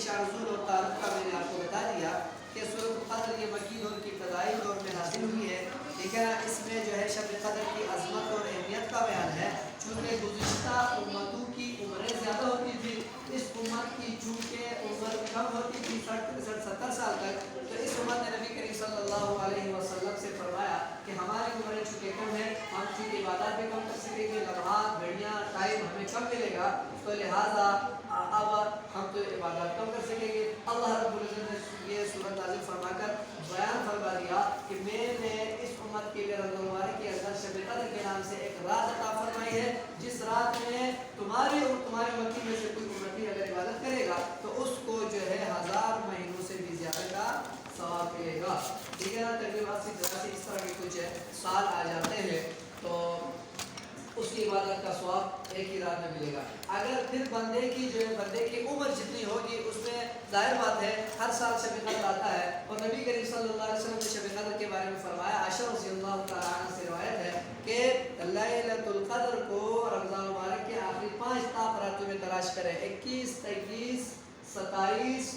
इशारा नुज़ूल और तारुफ का मैंने आपको बता दिया कि सूरत क़द्र ये मक्की दौर की क़ज़ाई दौर में नाज़िल हुई है। ठीक है ना, इसमें जो है शब क़द्र की अज़मत और अहमियत का बयान है। चूँकि गुज़िश्ता उम्मतों की उम्रें ज़्यादा होती थी, इस उम्मत की चूँकि उम्र कम होती थी 60-70 साल तक, तो इस उम्मत ने नबी करीम सल्लल्लाहु अलैहि वसल्लम से फरमाया कि हमारी उम्रें चूँकि कम है, हम चूँकि इबादत भी कम कर सकेंगे, लम्हात घड़ियाँ टाइम हमें कम मिलेगा, तो लिहाजा अब हम तो इबादत कम कर सकेंगे। अल्लाह रब्बुल इज़्ज़त ने ये सूरत नाज़िल फरमाकर बयान फरमा दिया कि मैंने इस उम्मत के लिए रमज़ान मुबारक के अंदर शब क़द्र के नाम से एक रात अता फरमाई है, जिस रात में तुम्हारी और तुम्हारे उम्मती में से कोई उम्मती अगर इबादत करेगा तो उसको जो है 1000 महीनों से भी ज़्यादा का सवाब मिलेगा। ठीक है ना, तकरीबन 80-83 इस तरह के कुछ साल आ जाते हैं तो उसकी इबादत का स्वाब एक ही रात में मिलेगा। अगर फिर बंदे की उम्र जितनी होगी उसमें जाहिर बात है हर साल शब क़द्र आता है। और नबी करीम सल्लल्लाहु अलैहि वसल्लम ने शब क़द्र के बारे में फरमाया, आयशा रज़ियल्लाहु तआला अन्हा से रिवायत है कि लैलतुल क़द्र को रमज़ान मुबारक के आखिरी 5 ताप रातों में तलाश करें, 21, 23, 27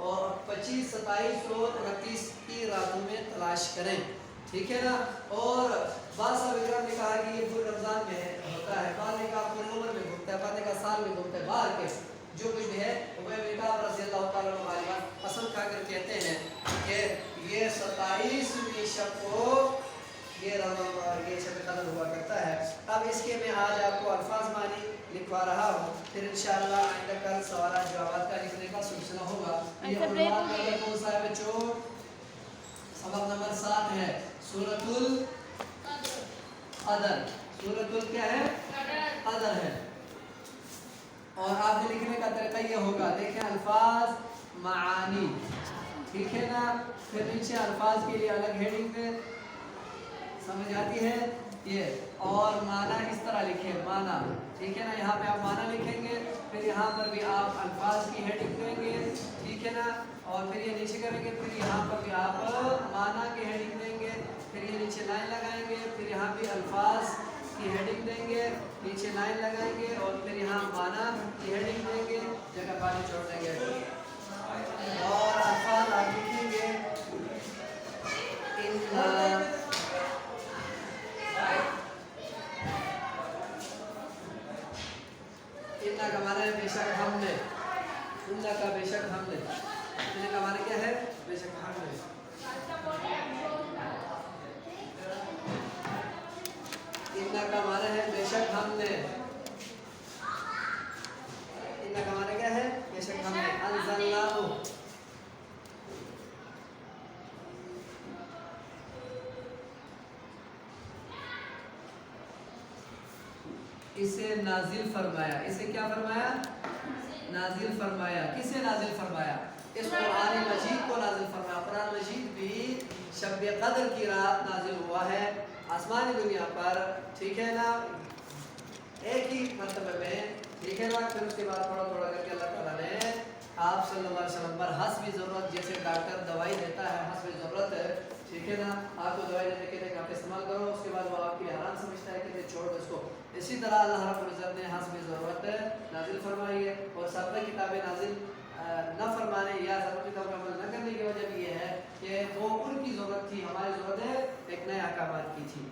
और 25, 27 और 29 की रातों में तलाश करें। ठीक है ना, और बाज़ साहब ने कहा कि ये पूरे रमज़ान में होता है, बाद ने कहा पूरी उम्र में घूमता है, बाद ने कहा साल में घूमता है। बाहर के जो कुछ भी है उबय बिन कअब रज़ियल्लाहु तआला अन्हु पसंद खाकर कहते हैं कि ये 27वीं शब को ये शब क़द्र हुआ करता है। अब इसके मैं आज आपको अल्फाज मानी लिखवा रहा हूँ, फिर इंशाअल्लाह आइंदा कल सवाल जवाब का लिखने का सिलसिला होगा। ये कौन सा है बच्चों? सबक नंबर 7 है सूरतुल क़द्र। सूरतुल क्या है? क़द्र है। और आपने लिखने का तरीका ये होगा, देखें अल्फाज मानी, ठीक है ना, फिर नीचे अल्फाज के लिए अलग हेडिंग में समझ आती है ये, और माना इस तरह लिखें माना। ठीक है ना, यहाँ पे आप माना लिखेंगे, फिर यहाँ पर भी आप अल्फाज की हेडिंग देंगे। ठीक है ना, और फिर ये नीचे करेंगे, फिर यहाँ पर भी आप माना की हेडिंग देंगे, फिर ये नीचे लाइन लगाएंगे, फिर यहाँ भी अल्फाज की हेडिंग देंगे, नीचे लाइन लगाएंगे और फिर यहाँ माना की हेडिंग देंगे, जगह पानी छोड़ देंगे और अल्फाज आप लिखेंगे इन्ना का माना है बेशक हमने, इन्ना का बेशक हमने, इन्ना का माना क्या है? बेशक हमने। इन्ना का माना है बेशक हमने, इन्ना का माना क्या है? बेशक हमने अंज़लनाहु, इसे नाजिल फरमाया। इसे क्या फरमाया? नाजिल फरमाया। किसे नाजिल फरमाया? इस कुरान मजीद को नाजिल फरमाया। कुरान मजीद भी शब क़द्र की रात नाजिल हुआ है आसमानी दुनिया पर। ठीक है ना, एक ही मरतबे में। ठीक है ना, फिर उसके बाद थोड़ा थोड़ा करके अल्लाह ताला ने आप सल्लल्लाहु अलैहि वसल्लम पर हस्ब ज़रूरत, जैसे डॉक्टर दवाई देता है हस्ब ज़रूरत है, ठीक है ना, आपको दवाई देने के लिए आप इस्तेमाल करो, उसके बाद वो आपके लिए हराम समझता है कि छोड़ दो इसको। इसी तरह अल्लाह रब्बुल इज़्ज़त ने हस्ब ज़रूरत नाजिल फरमाई है। और सब किताबें नाजिल न फरमाने या सब किताब का अमल न करने की वजह भी ये है कि वो उनकी ज़रूरत थी, हमारी ज़रूरत है एक नए अहकामात की थी।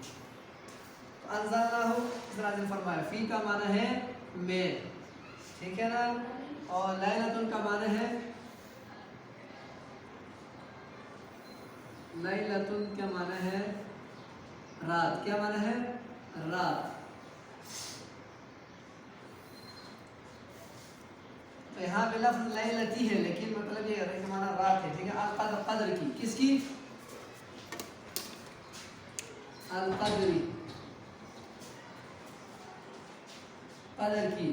अंज़लनाहु नाजिल फरमाया। फी का माना है में, ठीक है ना, और लैलतुन का माना है, लैलतुन क्या माना है? रात। क्या माना है? रात। तो यहाँ पे लफ्ज़ लैलती है लेकिन मतलब ये है कि माना रात है। ठीक है, अल क़द्र, क़द्र की, किसकी? अल क़द्री, क़द्र की,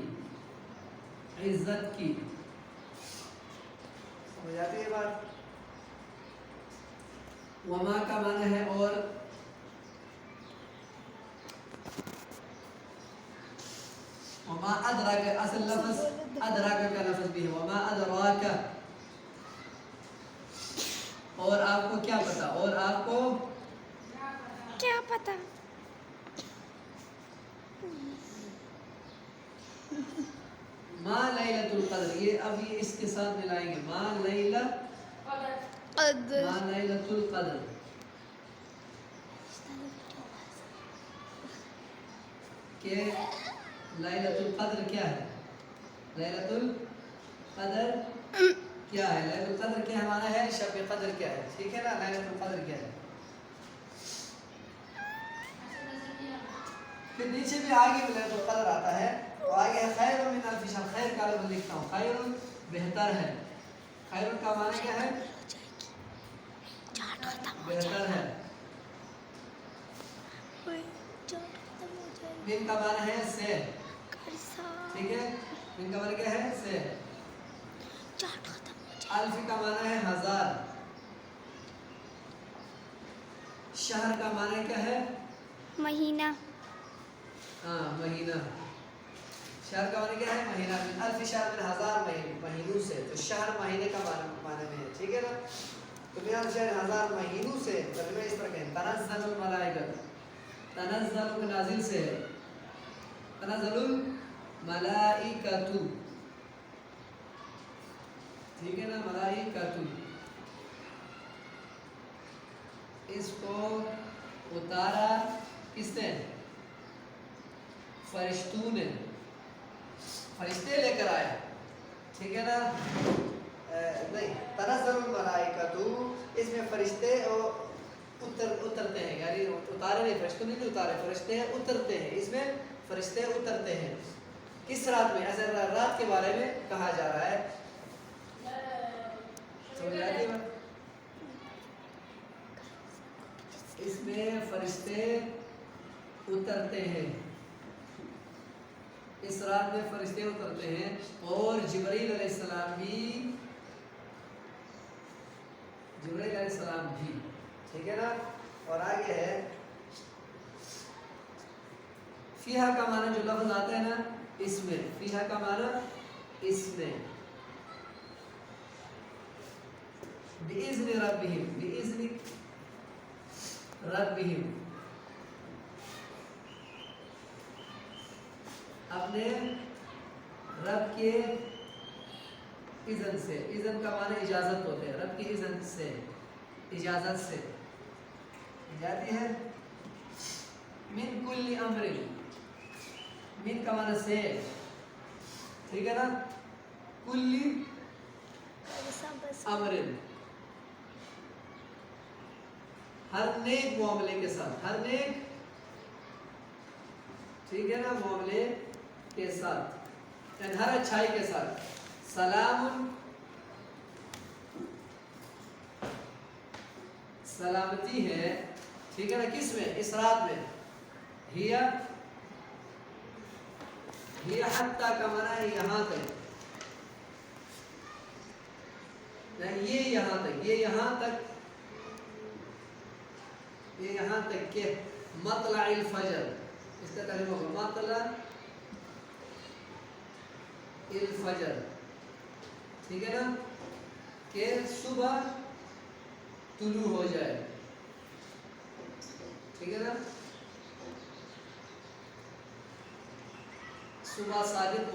इज्जत की। समझ आती है बात? वमा का माना है और, वमा अदराका, असल लफ्ज़ अदराका का लफ्ज़ भी है, वमा अदराका, और आपको क्या पता, और आपको क्या पता। ما لیلۃ القدر، یہ اب یہ اس کے ساتھ ملائیں گے، ما لیلۃ القدر، کہ لیلۃ القدر کیا ہے؟ لیلۃ القدر کیا ہے؟ لیلۃ القدر کیا ہمارا ہے؟ شب قدر کیا ہے؟ ٹھیک ہے نا، لیلۃ القدر کیا ہے؟ پھر نیچے بھی آگے لیلۃ القدر آتا ہے، تو آگے ہے خیر من الف شہر، خیر کا لفظ لکھتا ہوں، خیر بہتر ہے، خیر کا معنی کیا ہے؟ بہتر ہے، من کا معنی ہے سے، ٹھیک ہے، من کا معنی کیا ہے؟ سے، الف کا معنی ہے ہزار، شہر کا معنی کیا ہے؟ مہینہ، ہاں مہینہ، شہر کا معنی کیا ہے؟ مہینہ، من الف شہر من ہزار مہینوں سے، تو شہر مہینے کا معنی میں ہے، ٹھیک ہے نا، تو من الف شہر ہزار مہینوں سے، ترجمہ اس طرح کہیں، تنزل الملائکۃ، تنزل کے نازل سے ہے، تنزل الملائکۃ، ٹھیک ہے نا، ملائکۃ، اس کو اتارا کس نے؟ فرشتوں نے، فرشتے لے کر آئے، ٹھیک ہے نا، نہیں، تنزل الملائکۃ، اس میں فرشتے اترتے ہیں، یعنی اتارے نہیں، فرشتوں نہیں اتارے، فرشتے اترتے ہیں، اس میں فرشتے اترتے ہیں، کس رات میں؟ ایسے رات کے بارے میں کہا جا رہا ہے، سمجھ آتی ہے بات؟ اس میں فرشتے اترتے ہیں، اس رات میں فرشتے اترتے ہیں، اور جبرائیل علیہ السلام بھی، ٹھیک ہے نا، اور آگے ہے فیہا کا معنی جو لفظ آتا ہے نا اس میں، فیہا کا معنی اس میں، بِإِذْنِ رَبِّهِمْ، بِإِذْنِ رَبِّهِمْ، اپنے رب کے اذن سے، اذن کا معنی اجازت ہوتے ہیں، رب کی اذن سے، اجازت سے جاتی ہے، من کل امر، من کا معنی سے، ٹھیک ہے نا، کل امر، ہر نیک معاملے کے ساتھ، ہر نیک، ٹھیک ہے نا، معاملے کے ساتھ، یعنی ہر اچھائی کے ساتھ، سلام، سلامتی ہے، ٹھیک ہے نا، کس میں؟ اس رات میں، ہیا حتی کا معنی ہے یہاں تک، یہ یہاں تک، یہ یہاں تک، یہ یہاں تک کہ مطلع الفجر، اس کا ترجمہ ہوگا مطلع الفجر، ٹھیک ہے نا، کہ صبح طلوع ہو جائے، ٹھیک ہے نا، صبح صادق